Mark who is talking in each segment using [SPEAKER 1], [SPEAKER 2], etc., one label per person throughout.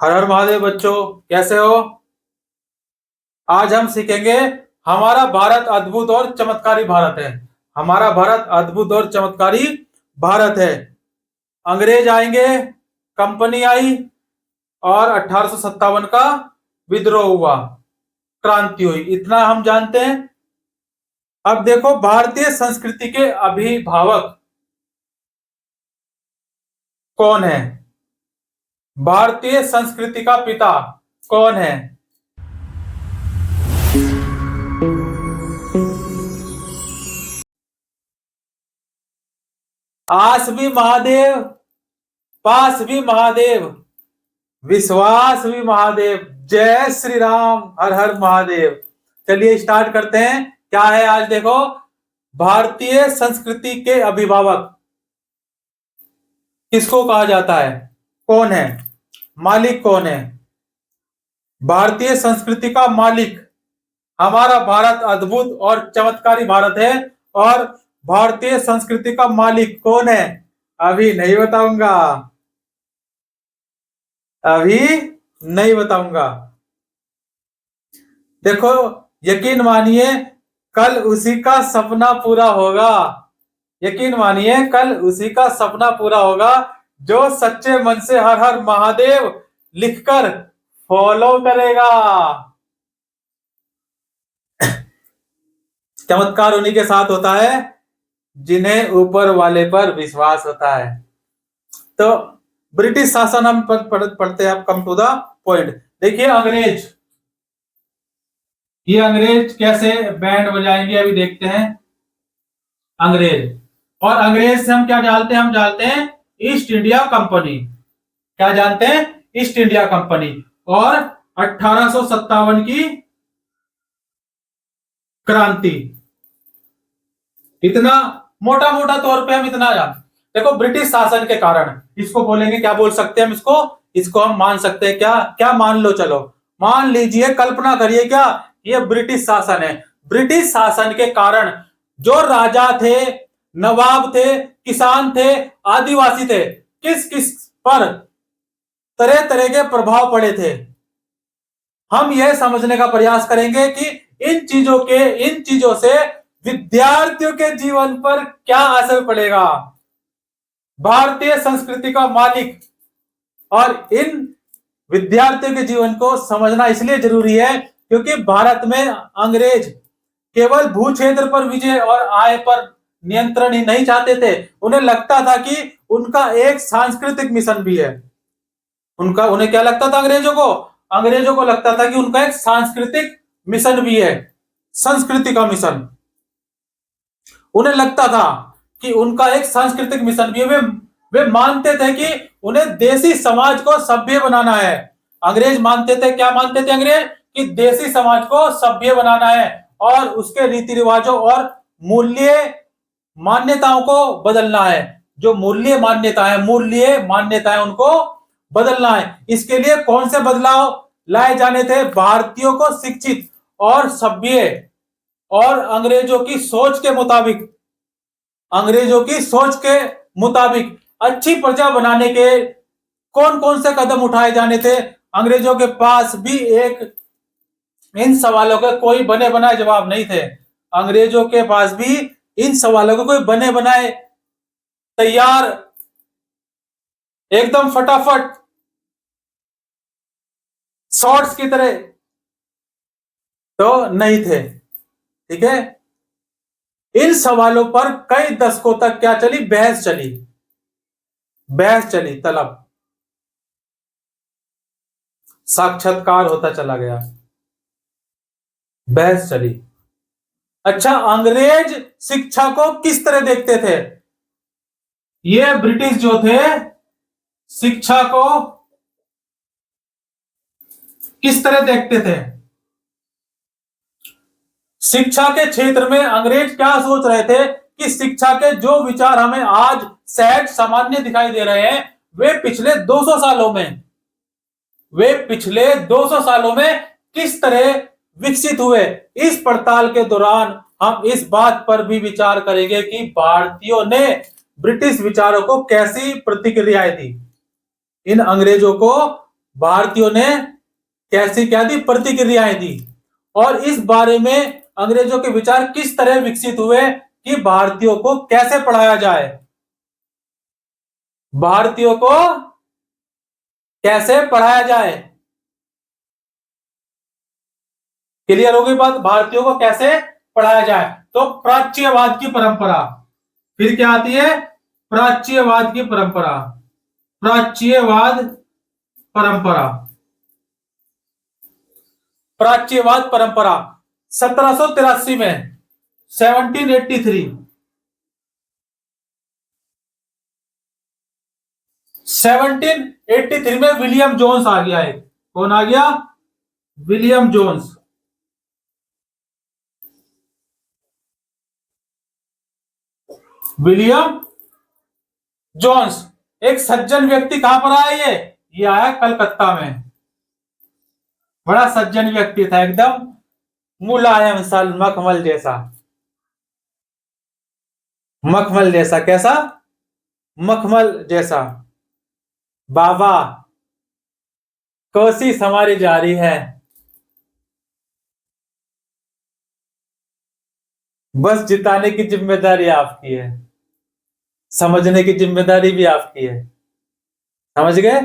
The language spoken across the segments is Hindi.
[SPEAKER 1] हर हर महादेव बच्चों, कैसे हो? आज हम सीखेंगे। हमारा भारत अद्भुत और चमत्कारी भारत है। हमारा भारत अद्भुत और चमत्कारी भारत है। अंग्रेज आएंगे, कंपनी आई और 1857 का विद्रोह हुआ, क्रांति हुई, इतना हम जानते हैं। अब देखो, भारतीय संस्कृति के अभिभावक कौन है? भारतीय संस्कृति का पिता कौन है? आस भी महादेव, पास भी महादेव, विश्वास भी महादेव। जय श्री राम, हर हर महादेव। चलिए स्टार्ट करते हैं। क्या है आज देखो, भारतीय संस्कृति के अभिभावक किसको कहा जाता है? कौन है मालिक? कौन है भारतीय संस्कृति का मालिक? हमारा भारत अद्भुत और चमत्कारी भारत है। और भारतीय संस्कृति का मालिक कौन है? अभी नहीं बताऊंगा, अभी नहीं बताऊंगा। देखो, यकीन मानिए, कल उसी का सपना पूरा होगा। यकीन मानिए, कल उसी का सपना पूरा होगा जो सच्चे मन से हर हर महादेव लिखकर फॉलो करेगा। चमत्कार उन्हीं के साथ होता है जिन्हें ऊपर वाले पर विश्वास होता है। तो ब्रिटिश शासन हम पढ़ते हैं। Come to the point. देखिए, अंग्रेज, ये अंग्रेज कैसे बैंड बजाएंगे अभी देखते हैं। अंग्रेज, और अंग्रेज से हम क्या जानते हैं? हम जानते हैं ईस्ट इंडिया कंपनी। क्या जानते हैं? East India company. और 1857 की क्रांति। इतना मोटा मोटा तौर पे हम इतना जानते। देखो, ब्रिटिश शासन के कारण, इसको बोलेंगे, क्या बोल सकते हैं हम इसको हम मान सकते हैं। क्या क्या मान लो, चलो मान लीजिए, कल्पना करिए, क्या ये ब्रिटिश शासन है। ब्रिटिश शासन के कारण जो राजा थे, नवाब थे, किसान थे, आदिवासी थे, किस किस पर तरह तरह के प्रभाव पड़े थे। हम यह समझने का प्रयास करेंगे कि इन चीजों से विद्यार्थियों के जीवन पर क्या असर पड़ेगा। भारतीय संस्कृति का मालिक और इन विद्यार्थियों के जीवन को समझना इसलिए जरूरी है क्योंकि भारत में अंग्रेज केवल भू क्षेत्र पर विजय और आय पर नियंत्रण ही नहीं चाहते थे। उन्हें लगता था कि उनका एक सांस्कृतिक मिशन भी है। उन्हें क्या लगता था? अंग्रेजों को लगता था कि उनका एक सांस्कृतिक मिशन भी है, संस्कृति का मिशन। उन्हें लगता था कि उनका एक सांस्कृतिक मिशन भी है। वे मानते थे कि उन्हें देसी समाज को सभ्य बनाना है। अंग्रेज मानते थे, क्या मानते थे अंग्रेज? कि देसी समाज को सभ्य बनाना है और उसके रीति रिवाजों और मूल्य मान्यताओं को बदलना है। जो मूल्य मान्यताएं उनको बदलना है। इसके लिए कौन से बदलाव लाए जाने थे? भारतीयों को शिक्षित और सभ्य और अंग्रेजों की सोच के मुताबिक अच्छी प्रजा बनाने के कौन कौन से कदम उठाए जाने थे? अंग्रेजों के पास भी इन सवालों के कोई बने बनाए जवाब नहीं थे। अंग्रेजों के पास भी इन सवालों के कोई बने बनाए तैयार, एकदम फटाफट शॉर्ट्स की तरह तो नहीं थे। ठीक है, इन सवालों पर कई दशकों तक क्या चली? बहस चली, तलब साक्षात्कार होता चला गया, बहस चली। अच्छा, अंग्रेज शिक्षा को किस तरह देखते थे? ये ब्रिटिश जो थे, शिक्षा को किस तरह देखते थे? शिक्षा के क्षेत्र में अंग्रेज क्या सोच रहे थे कि शिक्षा के जो विचार हमें आज सहज सामान्य दिखाई दे रहे हैं, वे पिछले 200 सालों में किस तरह विकसित हुए। इस पड़ताल के दौरान हम इस बात पर भी विचार करेंगे कि भारतीयों ने ब्रिटिश विचारों को कैसी प्रतिक्रियाएं दी। इन अंग्रेजों को भारतीयों ने कैसी क्या दी, प्रतिक्रियाएं दी, और इस बारे में अंग्रेजों के विचार किस तरह विकसित हुए कि भारतीयों को कैसे पढ़ाया जाए, भारतीयों को कैसे पढ़ाया जाए। क्लियर हो गई बात, भारतीयों को कैसे पढ़ाया जाए। तो प्राच्यवाद की परंपरा, फिर क्या आती है, प्राच्यवाद की परंपरा, प्राच्यवाद परंपरा, प्राच्यवाद परंपरा 1783 में, 1783, 1783 में विलियम जोन्स आ गया है। कौन आ गया, विलियम जोन्स। विलियम जोन्स एक सज्जन व्यक्ति, कहां पर आया ये आया कलकत्ता में। बड़ा सज्जन व्यक्ति था, एकदम मुलायम सा, मखमल जैसा, मखमल जैसा, कैसा, मखमल जैसा। बाबा कोशिश हमारी जारी है, बस जिताने की जिम्मेदारी आपकी है, समझने की जिम्मेदारी भी आपकी है। समझ गए।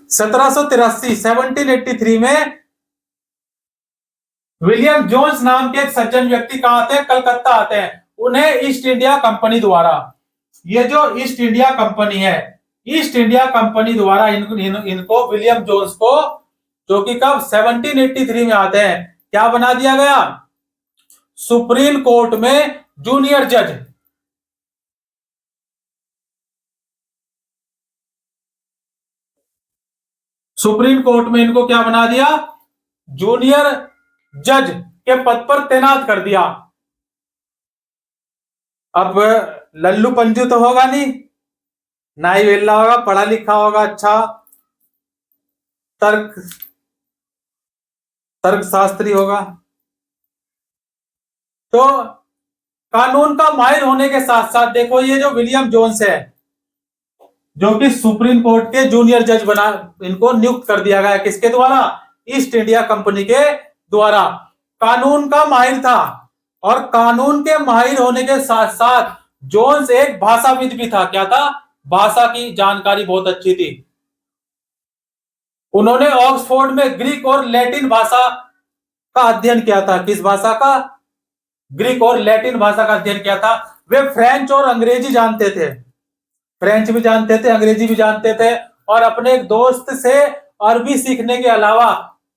[SPEAKER 1] 1783, 1783 में विलियम जोन्स नाम के एक सज्जन व्यक्ति कहां आते हैं, कलकत्ता आते हैं। उन्हें ईस्ट इंडिया कंपनी द्वारा, ये जो ईस्ट इंडिया कंपनी है, ईस्ट इंडिया कंपनी द्वारा इनको विलियम जोन्स को, जो कि कब 1783 में आते हैं, क्या बना दिया गया, सुप्रीम कोर्ट में जूनियर जज। सुप्रीम कोर्ट में इनको क्या बना दिया, जूनियर जज के पद पर तैनात कर दिया। अब लल्लू पंजू तो होगा नहीं, ना ही वेल्ला होगा, पढ़ा लिखा होगा, अच्छा तर्क तर्क शास्त्री होगा। तो कानून का माहिर होने के साथ साथ देखो, ये जो विलियम जोन्स है, जो कि सुप्रीम कोर्ट के जूनियर जज बना, इनको नियुक्त कर दिया गया, किसके द्वारा, ईस्ट इंडिया कंपनी के द्वारा। कानून का माहिर था, और कानून के माहिर होने के साथ साथ जोन्स एक भाषाविद भी था। क्या था, भाषा की जानकारी बहुत अच्छी थी। उन्होंने ऑक्सफोर्ड में ग्रीक और लैटिन भाषा का अध्ययन किया था। किस भाषा का, ग्रीक और लैटिन भाषा का अध्ययन किया था। वे फ्रेंच और अंग्रेजी जानते थे, फ्रेंच भी जानते थे, अंग्रेजी भी जानते थे, और अपने एक दोस्त से अरबी सीखने के अलावा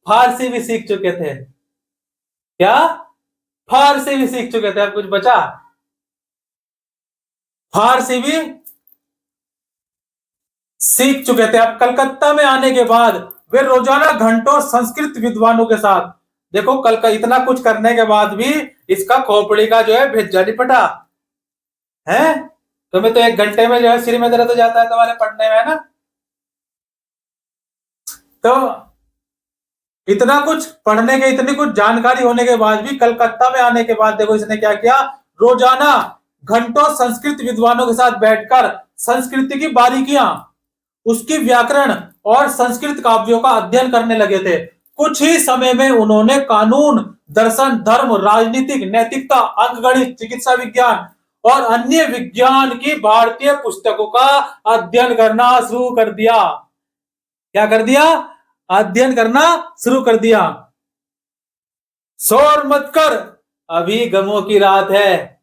[SPEAKER 1] फारसी भी सीख चुके थे। क्या, फारसी भी सीख चुके थे। अब कुछ बचा, फारसी भी सीख चुके थे। अब कलकत्ता में आने के बाद वे रोजाना घंटों संस्कृत विद्वानों के साथ, देखो कल का इतना कुछ करने के बाद भी इसका खोपड़ी का जो है भेजा नहीं पटा है। तुम्हें तो 1 घंटे में जो है सिर में दर्द हो जाता है तुम्हारे पढ़ने में, है ना। तो इतना कुछ पढ़ने के, इतनी कुछ जानकारी होने के बाद भी, कलकत्ता में आने के बाद देखो इसने क्या किया, रोजाना घंटों संस्कृत विद्वानों के साथ बैठकर संस्कृति की बारीकियां, उसकी व्याकरण और संस्कृत काव्यों का अध्ययन करने लगे थे। कुछ ही समय में उन्होंने कानून, दर्शन, धर्म, राजनीतिक, नैतिकता, अंकगणित, चिकित्सा विज्ञान और अन्य विज्ञान की भारतीय पुस्तकों का अध्ययन करना शुरू कर दिया। क्या कर दिया, अध्ययन करना शुरू कर दिया। शोर मत कर, अभी गमों की रात है,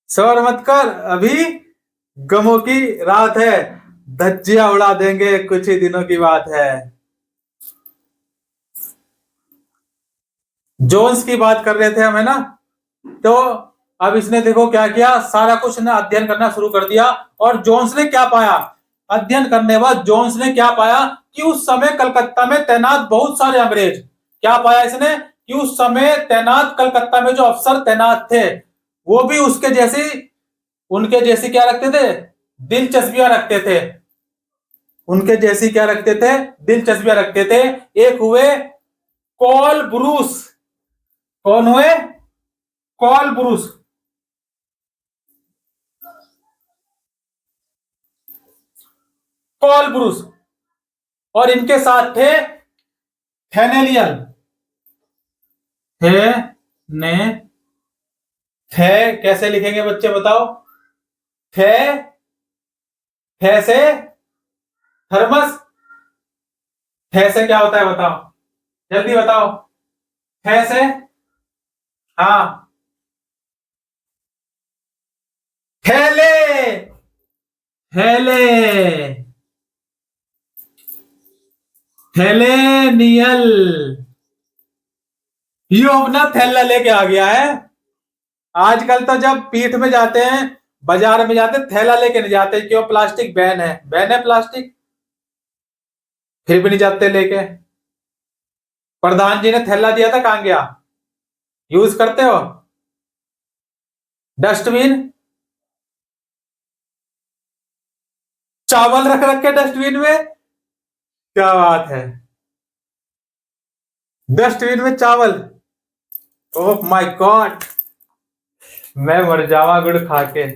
[SPEAKER 1] शोर मत कर, अभी गमों की रात है, धज्जियां उड़ा देंगे, कुछ ही दिनों की बात है। जोन्स की बात कर रहे थे हम, है ना। तो अब इसने देखो क्या किया, सारा कुछ ना अध्ययन करना शुरू कर दिया। और जोन्स ने क्या पाया, अध्ययन करने के बाद जोन्स ने क्या पाया कि उस समय कलकत्ता में तैनात बहुत सारे अंग्रेज, क्या पाया इसने कि उस समय तैनात कलकत्ता में जो अफसर तैनात थे, वो भी उसके जैसी, उनके जैसी क्या रखते थे, दिलचस्पियां रखते थे। उनके जैसी क्या रखते थे, दिलचस्पियां रखते थे। एक हुए कॉल ब्रूस, कौन हुए, कॉल ब्रूस। कोलब्रुक, और इनके साथ थे थेनेलियल, थे ने थे, कैसे लिखेंगे बच्चे बताओ? थे, थे से थर्मस, थे से क्या होता है बताओ, जल्दी बताओ, थे से, हाँ, थैले, थैले, थैलेनियल, ये अपना थैला लेके आ गया है। आजकल तो जब पीठ में जाते हैं, बाजार में जाते हैं, थैला लेके नहीं जाते, क्यों? प्लास्टिक बैन है, बैन है प्लास्टिक, फिर भी नहीं जाते लेके। प्रधान जी ने थैला दिया था, कहां गया? यूज करते हो? डस्टबिन, चावल रख रखे डस्टबिन में, क्या बात है, डस्टबिन में चावल, ओह माय गॉड, मैं मर जावा गुड़ खा के।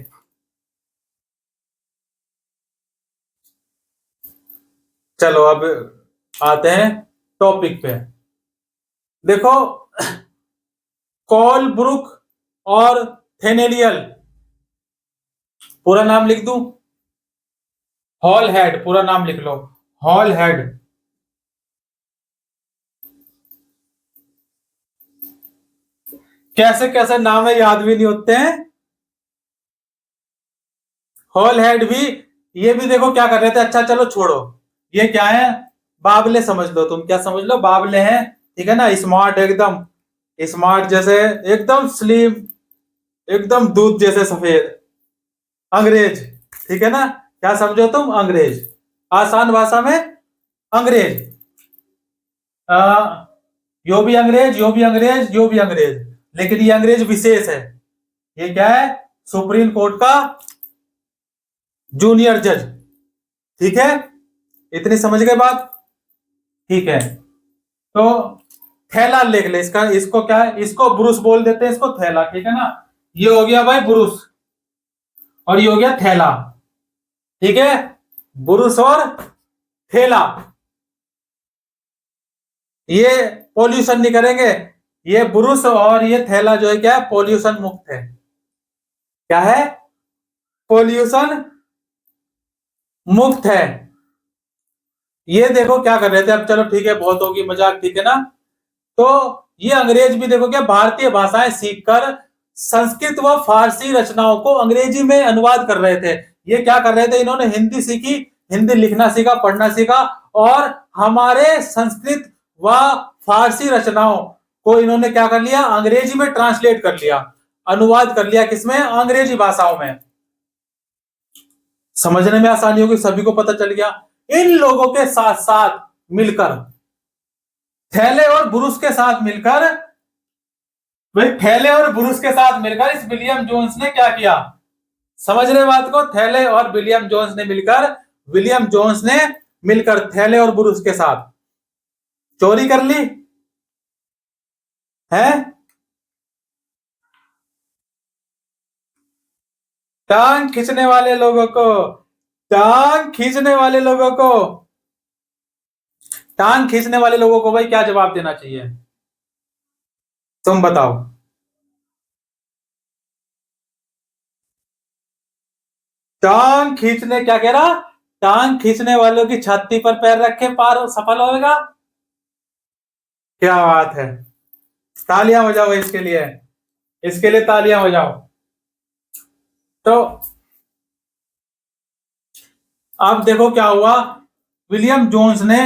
[SPEAKER 1] चलो अब आते हैं टॉपिक पे। देखो, कोलब्रुक और थेनेलियल, पूरा नाम लिख दूं? हॉल हेड, पूरा नाम लिख लो, हॉल हेड। कैसे कैसे नाम है, याद भी नहीं होते हैं। हॉल हेड भी, ये भी देखो क्या कर रहे थे। अच्छा चलो छोड़ो, ये क्या है? बाबले समझ लो, तुम क्या समझ लो, बाबले हैं, ठीक है ना, स्मार्ट, एकदम स्मार्ट, जैसे एकदम स्लिम, एकदम दूध जैसे सफेद, अंग्रेज, ठीक है ना, क्या समझो तुम? अंग्रेज, आसान भाषा में अंग्रेज। आ, यो भी अंग्रेज, यो भी अंग्रेज, यो भी अंग्रेज, लेकिन ये अंग्रेज विशेष है। ये क्या है? सुप्रीम कोर्ट का जूनियर जज, ठीक है, इतनी समझ गए बात? ठीक है, तो थैला लिख ले इसका, इसको क्या है, इसको ब्रुस बोल देते हैं, इसको थैला, ठीक है ना। ये हो गया भाई ब्रुस, और ये हो गया थैला, ठीक है, ब्रुस और थैला। ये पोल्यूशन नहीं करेंगे, ये ब्रुस और ये थैला जो है क्या है, पोल्यूशन मुक्त है। क्या है? पोल्यूशन मुक्त है। ये देखो क्या कर रहे थे, अब चलो ठीक है, बहुत होगी मजाक, ठीक है ना। तो ये अंग्रेज भी देखो क्या, भारतीय भाषाएं सीखकर संस्कृत व फारसी रचनाओं को अंग्रेजी में अनुवाद कर रहे थे। ये क्या कर रहे थे, इन्होंने हिंदी सीखी, हिंदी लिखना सीखा, पढ़ना सीखा, और हमारे संस्कृत व फारसी रचनाओं को इन्होंने क्या कर लिया, अंग्रेजी में ट्रांसलेट कर लिया, अनुवाद कर लिया, किसमें? अंग्रेजी भाषाओं में। समझने में आसानी होगी, सभी को पता चल गया। इन लोगों के साथ साथ मिलकर, थैले और ब्रुस के साथ मिलकर, भाई थैले और ब्रुस के साथ मिलकर इस विलियम जोन्स ने क्या किया? समझ रहे बात को? थैले और विलियम जोन्स ने मिलकर, विलियम जोन्स ने मिलकर थैले और ब्रुस के साथ चोरी कर ली है। टांग खींचने वाले लोगों को, टांग खींचने वाले लोगों को, टांग खींचने वाले लोगों को भाई क्या जवाब देना चाहिए, तुम बताओ? टांग खींचने, क्या कह रहा? टांग खींचने वालों की छाती पर पैर रखे पार सफल होगा। क्या बात है, तालियां बजाओ इसके लिए, इसके लिए तालियां बजाओ। तो अब देखो क्या हुआ, विलियम जोन्स ने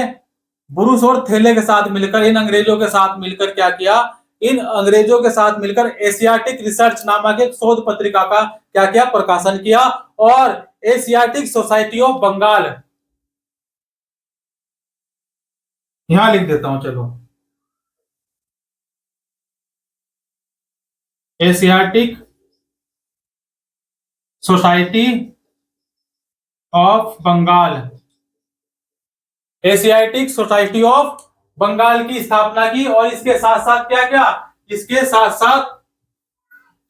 [SPEAKER 1] ब्रुस और थैले के साथ मिलकर, इन अंग्रेजों के साथ मिलकर क्या किया, इन अंग्रेजों के साथ मिलकर एशियाटिक रिसर्च नामक एक शोध पत्रिका का क्या किया, प्रकाशन किया, और एशियाटिक सोसाइटी ऑफ बंगाल, यहां लिख देता हूं चलो, Asiatic Society of Bengal, Asiatic Society of Bengal की स्थापना की, और इसके साथ साथ क्या क्या, इसके साथ साथ,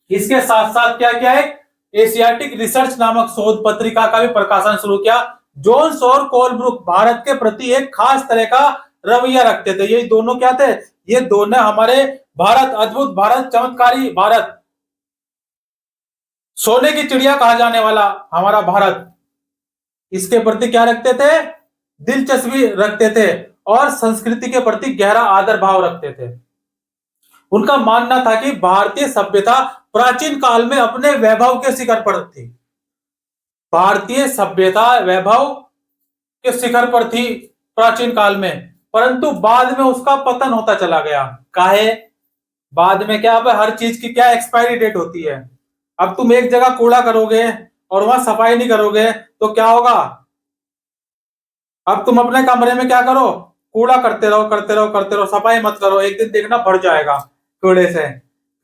[SPEAKER 1] इसके साथ साथ क्या क्या है, एशियाटिक रिसर्च नामक शोध पत्रिका का भी प्रकाशन शुरू किया, जोन्स और कोलब्रुक भारत के प्रति एक खास तरह का रवैया रखते थे। ये दोनों क्या थे? ये दोनों हमारे भारत, अद्भुत भारत, चमत्कारी भारत, सोने की चिड़िया कहा जाने वाला हमारा भारत, इसके प्रति क्या रखते थे? दिलचस्पी रखते थे और संस्कृति के प्रति गहरा आदर भाव रखते थे। उनका मानना था कि भारतीय सभ्यता प्राचीन काल में अपने वैभव के शिखर पर थी। भारतीय सभ्यता वैभव के शिखर पर थी प्राचीन काल में, परंतु बाद में उसका पतन होता चला गया। काहे? बाद में क्या, अब हर चीज की क्या एक्सपायरी डेट होती है। अब तुम एक जगह कूड़ा करोगे और वहां सफाई नहीं करोगे तो क्या होगा? अब तुम अपने कमरे में क्या करो? कूड़ा करते रहो, करते रहो, करते रहो, सफाई मत करो, एक दिन देखना भर जाएगा कूड़े से।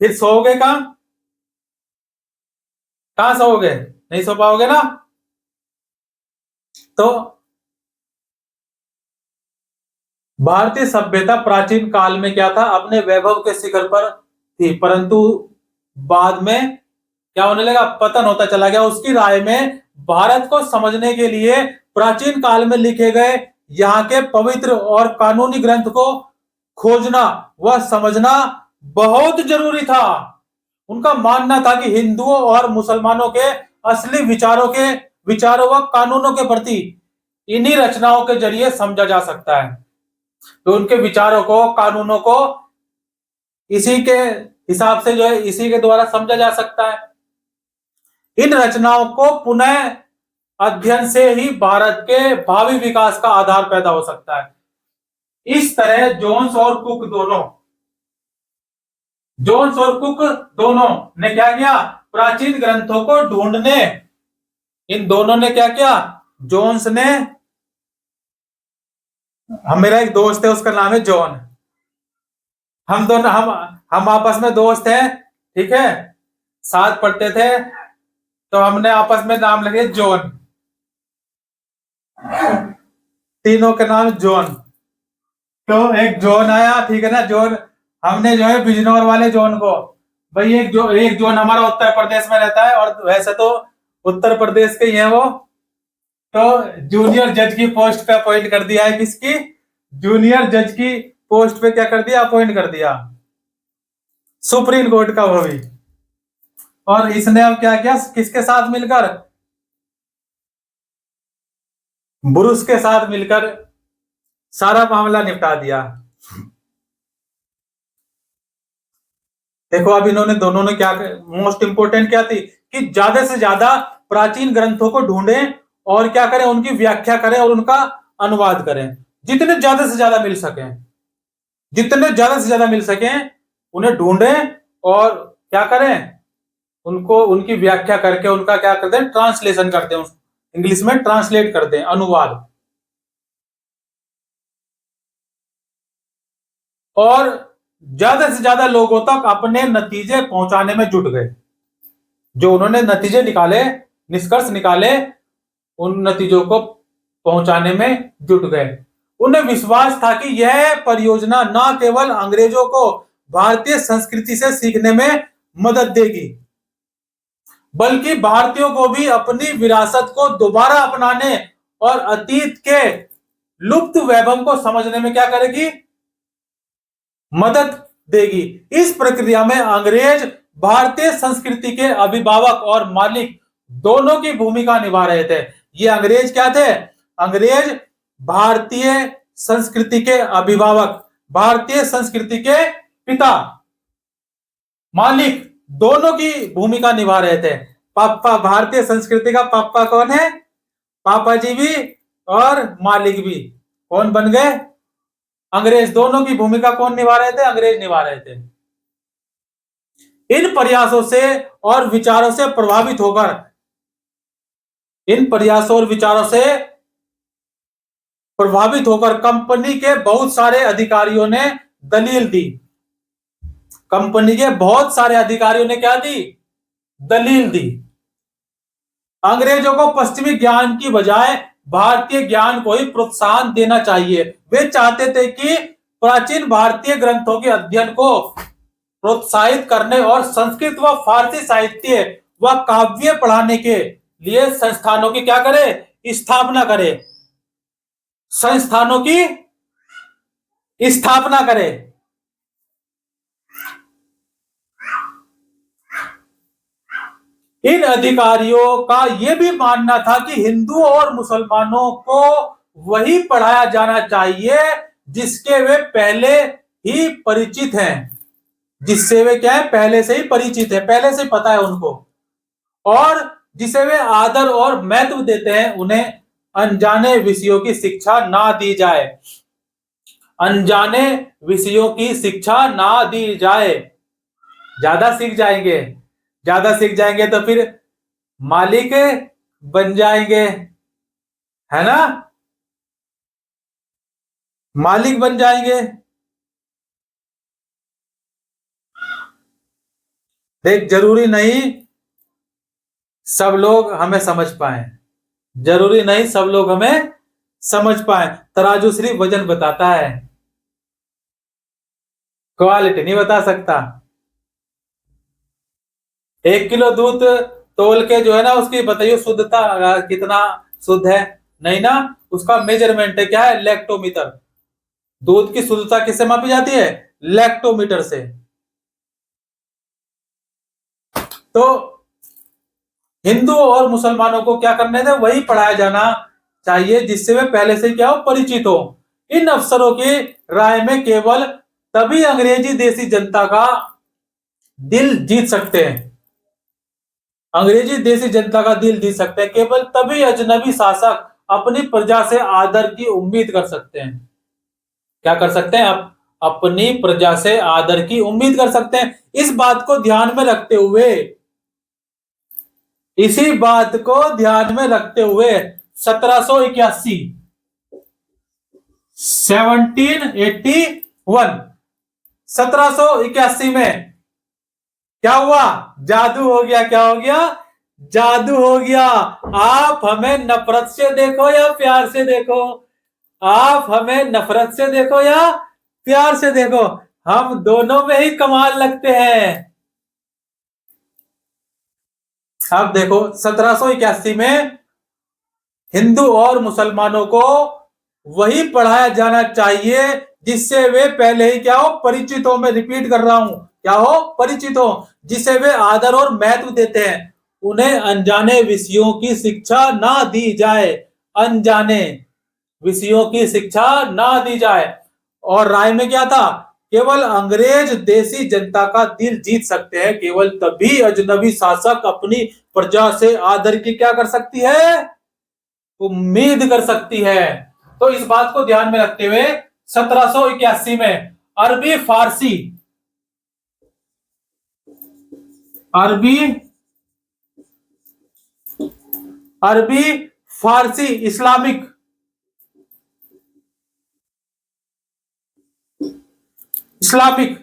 [SPEAKER 1] फिर सोओगे कहां? कहां सोओगे? नहीं सो पाओगे ना। तो भारतीय सभ्यता प्राचीन काल में क्या था? अपने वैभव के शिखर पर थी, परंतु बाद में क्या होने लगा? पतन होता चला गया। उसकी राय में भारत को समझने के लिए प्राचीन काल में लिखे गए यहाँ के पवित्र और कानूनी ग्रंथ को खोजना व समझना बहुत जरूरी था। उनका मानना था कि हिंदुओं और मुसलमानों के असली विचारों व कानूनों के प्रति इन्हीं रचनाओं के जरिए समझा जा सकता है। तो उनके विचारों को, कानूनों को इसी के हिसाब से जो है, इसी के द्वारा समझा जा सकता है। इन रचनाओं को पुनः अध्ययन से ही भारत के भावी विकास का आधार पैदा हो सकता है। इस तरह जोन्स और कुक दोनों ने क्या किया? प्राचीन ग्रंथों को ढूंढने, इन दोनों ने क्या किया? जोन्स ने, मेरा एक दोस्त है उसका नाम है जॉन, हम दोनों हम आपस में दोस्त हैं, ठीक है, साथ पढ़ते थे, तो हमने आपस में नाम लगे जॉन, तीनों के नाम जॉन। तो एक जॉन आया, ठीक है ना, जॉन, हमने जो है बिजनौर वाले जॉन को, भाई एक जॉन हमारा उत्तर प्रदेश में रहता है और वैसे तो उत्तर प्रदेश के ही है वो, तो जूनियर जज की पोस्ट पे अपॉइंट कर दिया है। किसकी? जूनियर जज की पोस्ट पे क्या कर दिया? अपॉइंट कर दिया, सुप्रीम कोर्ट का वो भी। और इसने अब क्या किया? किसके साथ मिलकर? ब्रूस के साथ मिलकर सारा मामला निपटा दिया। देखो अब इन्होंने दोनों ने क्या, मोस्ट इंपोर्टेंट क्या थी कि ज्यादा से ज्यादा प्राचीन ग्रंथों को ढूंढें और क्या करें? उनकी व्याख्या करें और उनका अनुवाद करें, जितने ज्यादा से ज्यादा मिल सके, जितने ज्यादा से ज्यादा मिल सके उन्हें ढूंढें और क्या करें? उनको, उनकी व्याख्या करके उनका क्या करते हैं? ट्रांसलेशन करते हैं, इंग्लिश में ट्रांसलेट करते हैं, अनुवाद। और ज्यादा से ज्यादा लोगों तक अपने नतीजे पहुंचाने में जुट गए। जो उन्होंने नतीजे निकाले, निष्कर्ष निकाले, उन नतीजों को पहुंचाने में जुट गए। उन्हें विश्वास था कि यह परियोजना न केवल अंग्रेजों को भारतीय संस्कृति से सीखने में मदद देगी, बल्कि भारतीयों को भी अपनी विरासत को दोबारा अपनाने और अतीत के लुप्त वैभव को समझने में क्या करेगी? मदद देगी। इस प्रक्रिया में अंग्रेज भारतीय संस्कृति के अभिभावक और मालिक दोनों की भूमिका निभा रहे थे। ये अंग्रेज क्या थे? अंग्रेज भारतीय संस्कृति के अभिभावक, भारतीय संस्कृति के पिता, मालिक दोनों की भूमिका निभा रहे थे। पापा, भारतीय संस्कृति का पापा कौन है? पापा जी भी और मालिक भी कौन बन गए? अंग्रेज। दोनों की भूमिका कौन निभा रहे थे? अंग्रेज निभा रहे थे। इन प्रयासों से और विचारों से प्रभावित होकर, इन प्रयासों और विचारों से प्रभावित होकर कंपनी के बहुत सारे अधिकारियों ने दलील दी। कंपनी के बहुत सारे अधिकारियों ने क्या दी? दलील दी। अंग्रेजों को पश्चिमी ज्ञान की बजाय भारतीय ज्ञान को ही प्रोत्साहन देना चाहिए। वे चाहते थे कि प्राचीन भारतीय ग्रंथों के अध्ययन को प्रोत्साहित करने और संस्कृत व फारसी साहित्य व काव्य पढ़ाने के लिए संस्थानों की क्या करे? स्थापना करे, संस्थानों की स्थापना करे। इन अधिकारियों का यह भी मानना था कि हिंदुओं और मुसलमानों को वही पढ़ाया जाना चाहिए जिसके वे पहले ही परिचित हैं, जिससे वे क्या है, पहले से ही परिचित है, पहले से पता है उनको, और जिसे वे आदर और महत्व देते हैं। उन्हें अनजाने विषयों की शिक्षा ना दी जाए, अनजाने विषयों की शिक्षा ना दी जाए। ज्यादा सीख जाएंगे, ज्यादा सीख जाएंगे तो फिर मालिक बन जाएंगे, है ना, मालिक बन जाएंगे। देख, जरूरी नहीं सब लोग हमें समझ पाए, जरूरी नहीं सब लोग हमें समझ पाए। तराजू सिर्फ वजन बताता है, क्वालिटी नहीं बता सकता। 1 किलो दूध तोल के जो है ना, उसकी बताइए शुद्धता कितना शुद्ध है, नहीं ना, उसका मेजरमेंट है क्या है, लैक्टोमीटर। दूध की शुद्धता किससे मापी जाती है, लैक्टोमीटर से। तो हिंदुओं और मुसलमानों को क्या करने थे, वही पढ़ाया जाना चाहिए जिससे वे पहले से क्या हो, परिचित हो। इन अफसरों की राय में केवल तभी अंग्रेजी देशी जनता का दिल जीत सकते हैं, अंग्रेजी देशी जनता का दिल जीत सकते हैं, केवल तभी अजनबी शासक अपनी प्रजा से आदर की उम्मीद कर सकते हैं। क्या कर सकते हैं, अपनी प्रजा से आदर की उम्मीद कर सकते हैं। इस बात को ध्यान में रखते हुए, इसी बात को ध्यान में रखते हुए 1781 1781 1781 में क्या हुआ, जादू हो गया। क्या हो गया, जादू हो गया। आप हमें नफरत से देखो या प्यार से देखो, आप हमें नफरत से देखो या प्यार से देखो, हम दोनों में ही कमाल लगते हैं। अब देखो 1781 में हिंदू और मुसलमानों को वही पढ़ाया जाना चाहिए जिससे वे पहले ही क्या हो, परिचित हो। मैं रिपीट कर रहा हूं, क्या हो, परिचित हो, जिसे वे आदर और महत्व देते हैं। उन्हें अनजाने विषयों की शिक्षा ना दी जाए, अनजाने विषयों की शिक्षा ना दी जाए। और राय में क्या था, केवल अंग्रेज देशी जनता का दिल जीत सकते हैं, केवल तभी अजनबी शासक अपनी प्रजा से आदर की क्या कर सकती है, उम्मीद कर सकती है। तो इस बात को ध्यान में रखते हुए 1781 में अरबी फारसी, अरबी अरबी फारसी इस्लामिक इस्लामिक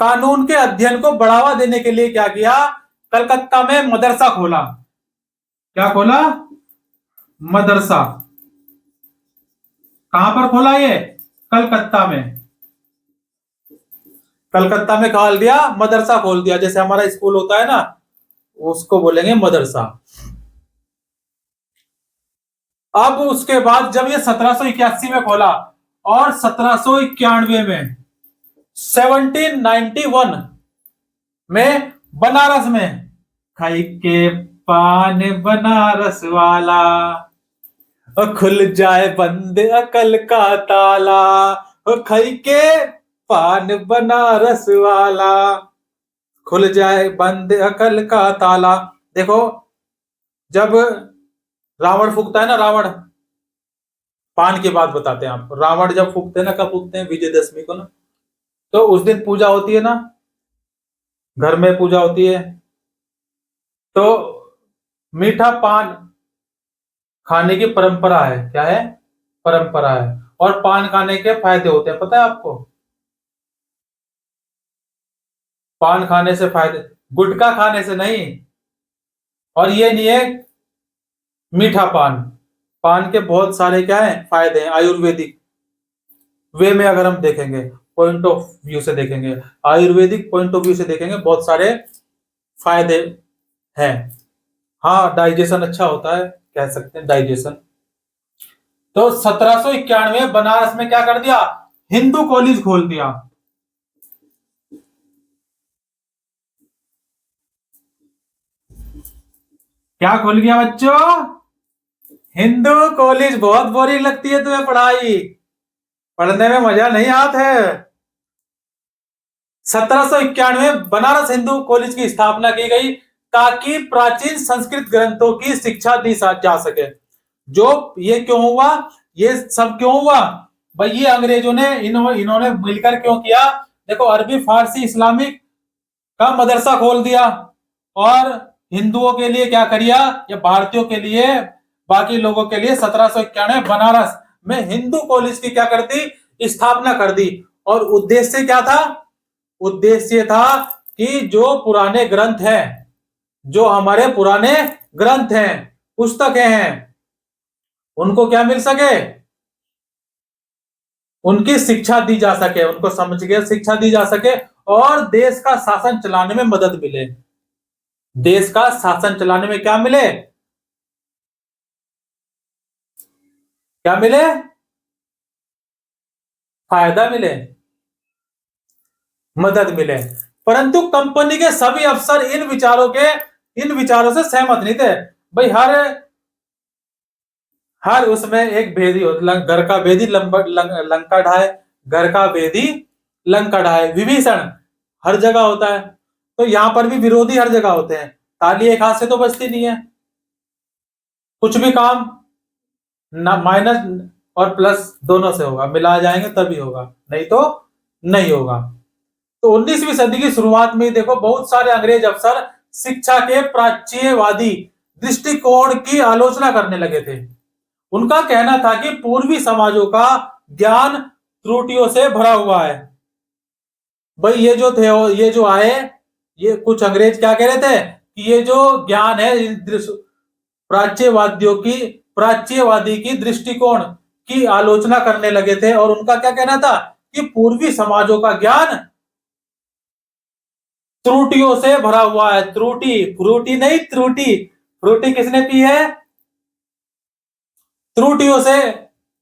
[SPEAKER 1] कानून के अध्ययन को बढ़ावा देने के लिए क्या किया, कलकत्ता में मदरसा खोला। क्या खोला, मदरसा। कहां पर खोला ये, कलकत्ता में। कलकत्ता में खोल दिया, मदरसा खोल दिया। जैसे हमारा स्कूल होता है ना, उसको बोलेंगे मदरसा। अब उसके बाद जब ये 1781 में खोला और 1791 में 1791 में बनारस में, खाई के पान बनारस वाला, खुल जाए बंद अकल का ताला, खाई के पान बनारस वाला, खुल जाए बंद अकल का ताला। देखो, जब रावण फूकता है ना, रावण, पान की बात बताते हैं आपको। रावण जब फूकते हैं ना, कब फूकते हैं, विजयदशमी को ना, तो उस दिन पूजा होती है ना, घर में पूजा होती है, तो मीठा पान खाने की परंपरा है। क्या है, परंपरा है। और पान खाने के फायदे होते हैं, पता है आपको, पान खाने से फायदे, गुटखा खाने से नहीं। और ये नहीं है मीठा पान, पान के बहुत सारे क्या है, फायदे हैं। आयुर्वेदिक वे में अगर हम देखेंगे, पॉइंट ऑफ व्यू से देखेंगे, आयुर्वेदिक पॉइंट ऑफ व्यू से देखेंगे, बहुत सारे फायदे हैं। हाँ, डाइजेशन अच्छा होता है, कह सकते हैं डाइजेशन। तो 1791 बनारस में क्या कर दिया, हिंदू कॉलेज खोल दिया। क्या खोल गया बच्चों, हिंदू कॉलेज। बहुत बोरिंग लगती है तुम्हें पढ़ाई, पढ़ने में मजा नहीं आता है। 1791 बनारस हिंदू कॉलेज की स्थापना की गई ताकि प्राचीन संस्कृत ग्रंथों की शिक्षा दी जा सके। जो ये क्यों हुआ, ये सब क्यों हुआ भाई, ये अंग्रेजों ने इन्होंने मिलकर क्यों किया। देखो, अरबी फारसी इस्लामिक का मदरसा खोल दिया, और हिंदुओं के लिए क्या करिया, या भारतीयों के लिए, बाकी लोगों के लिए 1791 बनारस में हिंदू कॉलेज की क्या कर दी, स्थापना कर दी। और उद्देश्य क्या था, उद्देश्य था कि जो पुराने ग्रंथ हैं, जो हमारे पुराने ग्रंथ हैं, पुस्तकें हैं, उनको क्या मिल सके, उनकी शिक्षा दी जा सके, उनको समझ के शिक्षा दी जा सके, और देश का शासन चलाने में मदद मिले। देश का शासन चलाने में क्या मिले, क्या मिले, फायदा मिले, मदद मिले। परंतु कंपनी के सभी अफसर इन विचारों से सहमत नहीं थे। भाई, हर उसमें एक भेदी होता, घर का भेदी लंका ढाए, घर का भेदी लंका ढाए, विभीषण हर जगह होता है। तो यहां पर भी विरोधी हर जगह होते हैं, ताली एक हाथ से तो बचती नहीं है। कुछ भी काम ना माइनस और प्लस दोनों से होगा, मिला जाएंगे तभी होगा, नहीं तो नहीं होगा। तो 19वीं सदी की शुरुआत में देखो, बहुत सारे अंग्रेज अफसर शिक्षा के प्राच्यवादी दृष्टिकोण की आलोचना करने लगे थे। उनका कहना था कि पूर्वी समाजों का ज्ञान त्रुटियों से भरा हुआ है। भाई, ये जो थे, ये जो आए, ये कुछ अंग्रेज क्या कह रहे थे कि ये जो ज्ञान है, प्राच्यवादियों की प्राच्यवादी की दृष्टिकोण की आलोचना करने लगे थे। और उनका क्या कहना था कि पूर्वी समाजों का ज्ञान त्रुटियों से भरा हुआ है। त्रुटि, फ्रूटी नहीं, त्रुटि। फ्रूटी किसने पी है, त्रुटियों से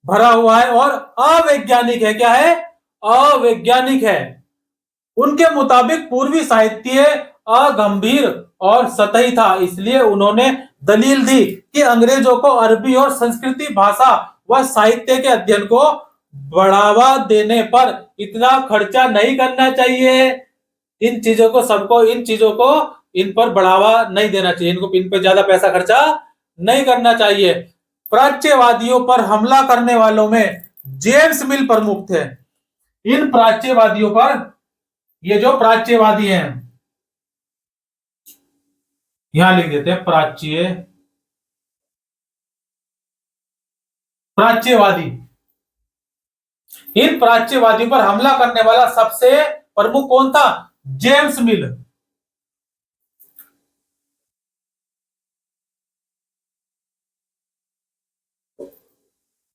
[SPEAKER 1] भरा हुआ है और अवैज्ञानिक है। क्या है, अवैज्ञानिक है। उनके मुताबिक पूर्वी साहित्य अगंभीर और सतही था, इसलिए उन्होंने दलील दी कि अंग्रेजों को अरबी और संस्कृति भाषा व साहित्य के अध्ययन को बढ़ावा देने पर इतना खर्चा नहीं करना चाहिए। इन चीजों को, सबको इन चीजों को, इन पर बढ़ावा नहीं देना चाहिए, इनको इन पर ज्यादा पैसा खर्चा नहीं करना चाहिए। प्राच्यवादियों पर हमला करने वालों में जेम्स मिल प्रमुख थे। इन प्राच्यवादियों पर, ये जो प्राच्यवादी हैं, यहां लिख देते हैं प्राच्यवादी। इन प्राच्यवादियों पर हमला करने वाला सबसे प्रमुख कौन था, जेम्स मिल।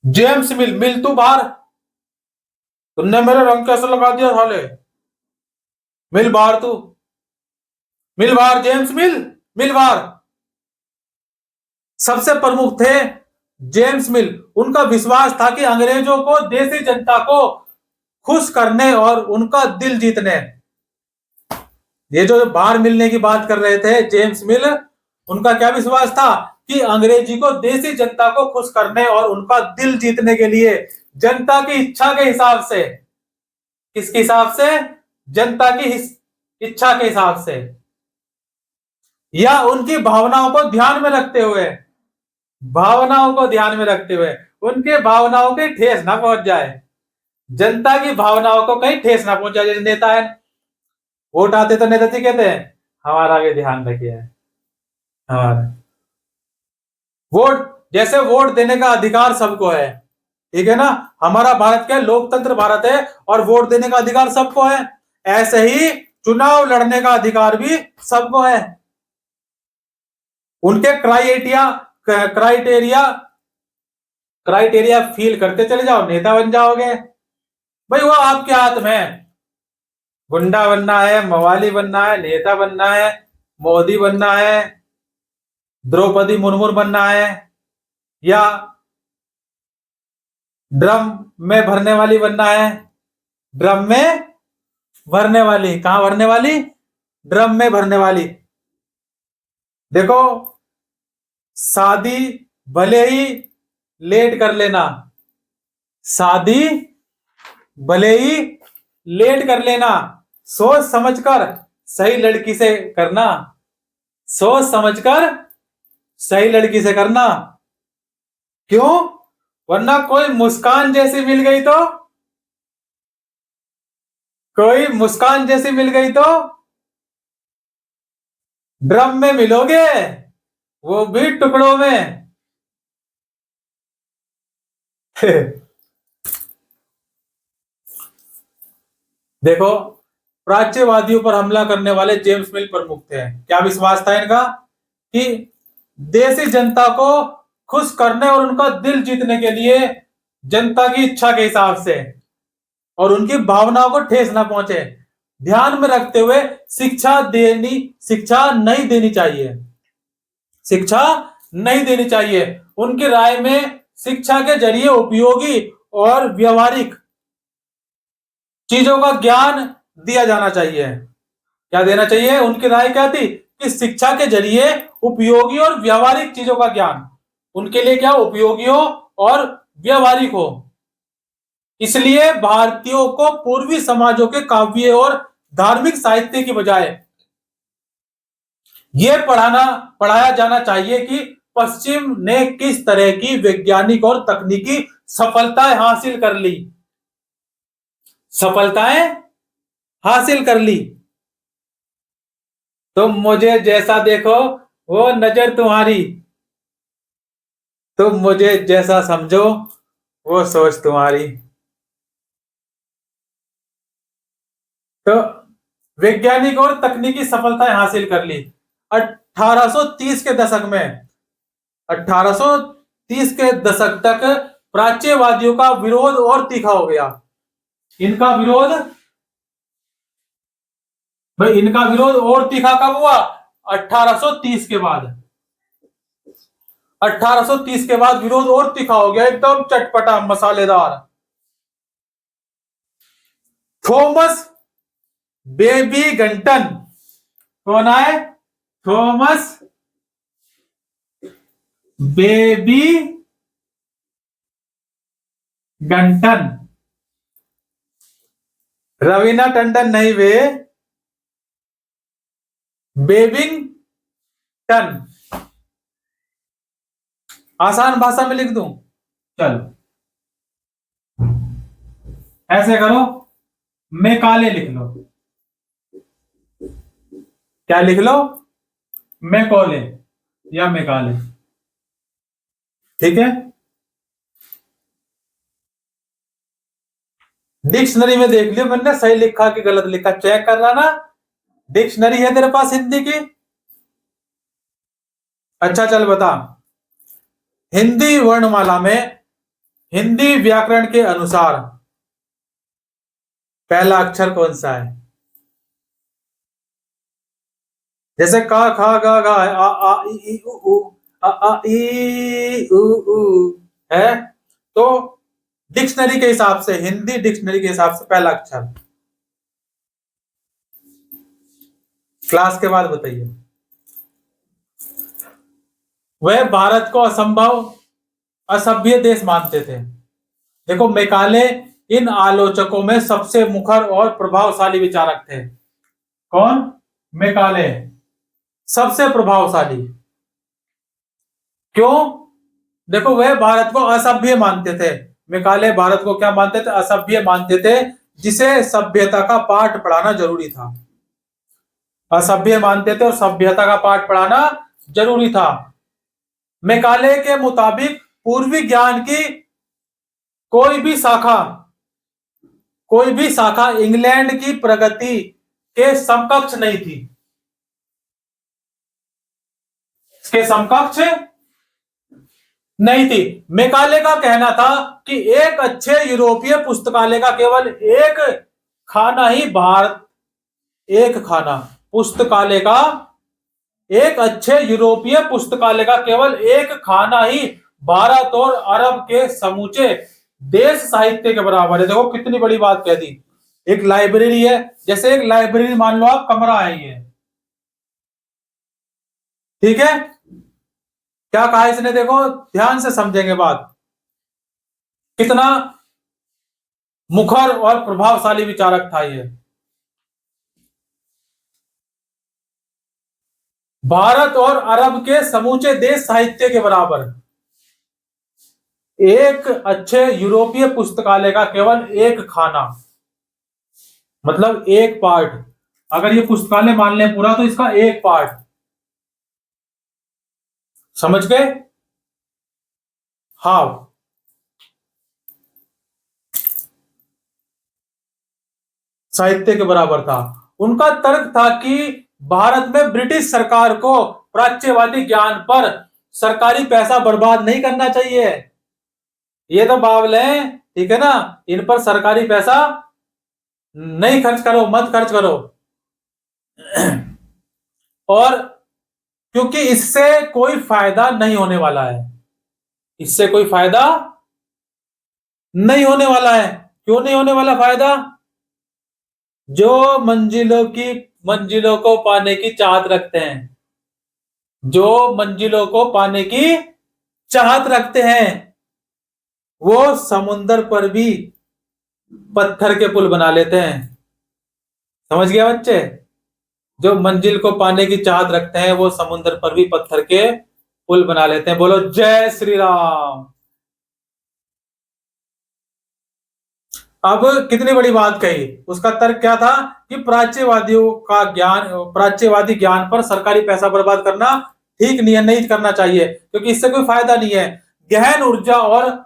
[SPEAKER 1] जेम्स मिल, मिल तू बाहर, तुमने मेरे रंग कैसे लगा दिया साले, मिल बाहर तू, मिल बाहर, जेम्स मिल, मिल बाहर। सबसे प्रमुख थे जेम्स मिल। उनका विश्वास था कि अंग्रेजों को देसी जनता को खुश करने और उनका दिल जीतने, ये जो बाहर मिलने की बात कर रहे थे जेम्स मिल, उनका क्या विश्वास था कि अंग्रेजी को देसी जनता को खुश करने और उनका दिल जीतने के लिए जनता की इच्छा के हिसाब से, किसके हिसाब से, जनता की इच्छा के हिसाब से, या उनकी भावनाओं को ध्यान में रखते हुए, भावनाओं को ध्यान में रखते हुए, उनके भावनाओं के ठेस ना पहुंच जाए, जनता की भावनाओं को कहीं ठेस ना पहुंच जाए। जैसे नेता है, वोट आते तो नेता जी कहते हैं हमारा भी ध्यान रखिए, हमारा वोट, जैसे वोट देने का अधिकार सबको है, ठीक है ना, हमारा भारत क्या लोकतंत्र भारत है और वोट देने का अधिकार सबको है, ऐसे ही चुनाव लड़ने का अधिकार भी सबको है। उनके क्राइटेरिया क्राइटेरिया फील करते चले जाओ, नेता बन जाओगे। भाई, वो आपके हाथ में है, गुंडा बनना है, मवाली बनना है, नेता बनना है, मोदी बनना है, द्रौपदी मुर्मू बनना है, या ड्रम में भरने वाली बनना है? ड्रम में भरने वाली। कहां भरने वाली? ड्रम में भरने वाली। देखो, शादी भले ही लेट कर लेना, शादी भले ही लेट कर लेना, सोच समझकर सही लड़की से करना, सोच समझकर सही लड़की से करना। क्यों? वरना कोई मुस्कान जैसी मिल गई तो, कोई मुस्कान जैसी मिल गई तो ड्रम में मिलोगे, वो भी टुकड़ों में। देखो, प्राच्यवादियों पर हमला करने वाले जेम्स मिल प्रमुख थे। क्या विश्वास था इनका? कि देशी जनता को खुश करने और उनका दिल जीतने के लिए जनता की इच्छा के हिसाब से और उनकी भावनाओं को ठेस ना पहुंचे, ध्यान में रखते हुए शिक्षा नहीं देनी चाहिए, शिक्षा नहीं देनी चाहिए। उनकी राय में शिक्षा के जरिए उपयोगी और व्यवहारिक चीजों का ज्ञान दिया जाना चाहिए। क्या देना चाहिए? उनकी राय क्या थी? कि शिक्षा के जरिए उपयोगी और व्यवहारिक चीजों का ज्ञान उनके लिए क्या उपयोगी हो और व्यवहारिक हो। इसलिए भारतीयों को पूर्वी समाजों के काव्य और धार्मिक साहित्य की बजाय यह पढ़ाया जाना चाहिए कि पश्चिम ने किस तरह की वैज्ञानिक और तकनीकी सफलताएं हासिल कर ली, सफलताएं हासिल कर ली। तुम मुझे जैसा देखो वो नजर तुम्हारी, तुम मुझे जैसा समझो वो सोच तुम्हारी। तो वैज्ञानिक और तकनीकी सफलताएं हासिल कर ली। 1830 के दशक में, 1830 के दशक तक प्राच्यवादियों का विरोध और तीखा हो गया। इनका विरोध भाई, इनका विरोध और तीखा कब हुआ? 1830 के बाद। 1830 के बाद विरोध और तीखा हो गया, एकदम चटपटा मसालेदार। थॉमस बेबी गंटन, कौन है? थॉमस बेबी गंटन, रवीना टंडन नहीं वे, बेबिंगटन। आसान भाषा में लिख दूं? चलो ऐसे करो, मैकाले लिख लो। क्या लिख लो? मैकॉले या मैकाले, ठीक है। डिक्शनरी में देख लियो मैंने सही लिखा कि गलत लिखा, चेक कर रहा ना। डिक्शनरी है तेरे पास हिंदी की? अच्छा चल बता, हिंदी वर्णमाला में हिंदी व्याकरण के अनुसार पहला अक्षर कौन सा है? जैसे का खा गा गा है, आ आ ई उ ऊ, आ ई उ ऊ है, तो डिक्शनरी के हिसाब से, हिंदी डिक्शनरी के हिसाब से पहला अक्षर। क्लास के बाद बताइए। वह भारत को असंभव असभ्य देश मानते थे। देखो, मैकाले इन आलोचकों में सबसे मुखर और प्रभावशाली विचारक थे। कौन? मैकाले सबसे प्रभावशाली। क्यों? देखो, वह भारत को असभ्य मानते थे। मैकाले भारत को क्या मानते थे? असभ्य मानते थे, जिसे सभ्यता का पाठ पढ़ाना जरूरी था। असभ्य मानते थे और सभ्यता का पाठ पढ़ाना जरूरी था। मैकाले के मुताबिक पूर्वी ज्ञान की कोई भी शाखा इंग्लैंड की प्रगति के समकक्ष नहीं थी, इसके समकक्ष नहीं थी। मैकाले का कहना था कि एक अच्छे यूरोपीय पुस्तकालय का केवल एक खाना ही भारत, एक खाना पुस्तकालय का एक अच्छे यूरोपीय पुस्तकालय का केवल एक खाना ही भारत और अरब के समूचे देश साहित्य के बराबर है। देखो कितनी बड़ी बात कह दी। एक लाइब्रेरी है, जैसे एक लाइब्रेरी मान लो आप, कमरा है ये, ठीक है। क्या कहा इसने, देखो ध्यान से समझेंगे बात, कितना मुखर और प्रभावशाली विचारक था ये। भारत और अरब के समूचे देश साहित्य के बराबर, एक अच्छे यूरोपीय पुस्तकालय का केवल एक खाना, मतलब एक पार्ट। अगर ये पुस्तकालय मान लें पूरा, तो इसका एक पार्ट, समझ गए। हाँ, साहित्य के बराबर था। उनका तर्क था कि भारत में ब्रिटिश सरकार को प्राच्यवादी ज्ञान पर सरकारी पैसा बर्बाद नहीं करना चाहिए। ये तो बावले हैं, ठीक है ना, इन पर सरकारी पैसा नहीं खर्च करो, मत खर्च करो। और क्योंकि इससे कोई फायदा नहीं होने वाला है, इससे कोई फायदा नहीं होने वाला है। क्यों नहीं होने वाला फायदा? जो मंजिलों को पाने की चाहत रखते हैं, जो मंजिलों को पाने की चाहत रखते हैं, वो समुंदर पर भी पत्थर के पुल बना लेते हैं। समझ गया बच्चे? जो मंजिल को पाने की चाहत रखते हैं, वो समुंदर पर भी पत्थर के पुल बना लेते हैं। बोलो जय श्री राम। अब कितनी बड़ी बात कही। उसका तर्क क्या था कि प्राच्यवादी ज्ञान पर सरकारी पैसा बर्बाद करना ठीक नहीं है, नहीं करना चाहिए, क्योंकि इससे कोई फायदा नहीं है। गहन ऊर्जा और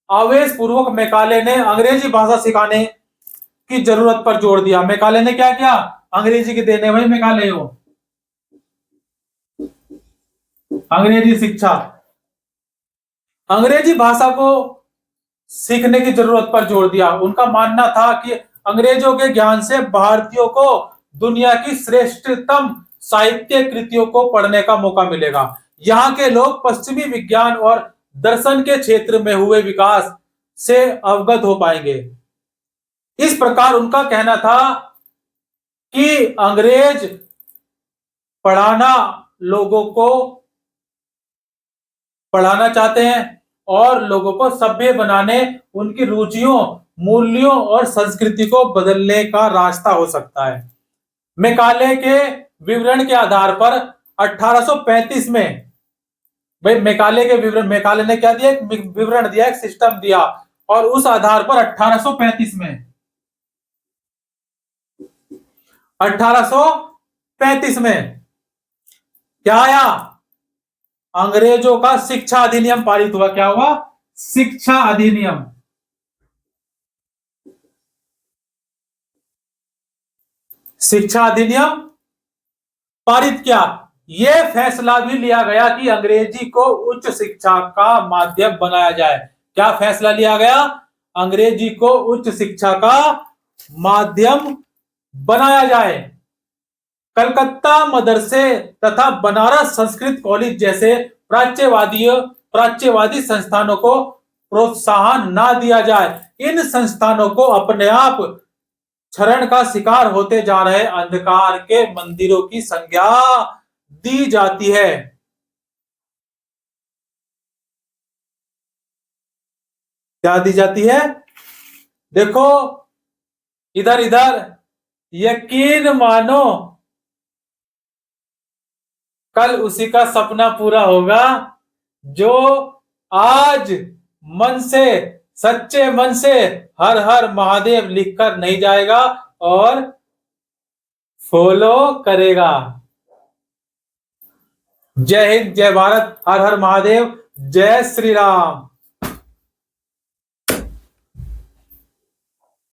[SPEAKER 1] आवेश पूर्वक मैकाले ने अंग्रेजी भाषा सिखाने की जरूरत पर जोर दिया। मैकाले ने क्या किया? अंग्रेजी की देने भाई मैकाले हो, अंग्रेजी शिक्षा, अंग्रेजी भाषा को सीखने की जरूरत पर जोर दिया। उनका मानना था कि अंग्रेजों के ज्ञान से भारतीयों को दुनिया की श्रेष्ठतम साहित्य कृतियों को पढ़ने का मौका मिलेगा। यहाँ के लोग पश्चिमी विज्ञान और दर्शन के क्षेत्र में हुए विकास से अवगत हो पाएंगे। इस प्रकार उनका कहना था कि अंग्रेज पढ़ाना लोगों को पढ़ाना चाहते हैं और लोगों को सभ्य बनाने, उनकी रुचियों, मूल्यों और संस्कृति को बदलने का रास्ता हो सकता है। मैकाले के विवरण के आधार पर 1835 में, भाई मैकाले के विवरण, मैकाले ने क्या दिया? एक विवरण दिया, एक सिस्टम दिया, और उस आधार पर 1835 में 1835 में क्या आया? अंग्रेजों का शिक्षा अधिनियम पारित हुआ। क्या हुआ? शिक्षा अधिनियम। शिक्षा अधिनियम पारित किया। यह फैसला भी लिया गया कि अंग्रेजी को उच्च शिक्षा का माध्यम बनाया जाए। क्या फैसला लिया गया? अंग्रेजी को उच्च शिक्षा का माध्यम बनाया जाए। कलकत्ता मदरसे तथा बनारस संस्कृत कॉलेज जैसे प्राच्यवादी संस्थानों को प्रोत्साहन ना दिया जाए। इन संस्थानों को अपने आप क्षरण का शिकार होते जा रहे अंधकार के मंदिरों की संज्ञा दी जाती है। क्या दी जाती है? देखो इधर इधर, यकीन मानो कल उसी का सपना पूरा होगा जो आज मन से, सच्चे मन से हर हर महादेव लिखकर नहीं जाएगा और फॉलो करेगा। जय हिंद, जय भारत, हर हर महादेव, जय श्री राम।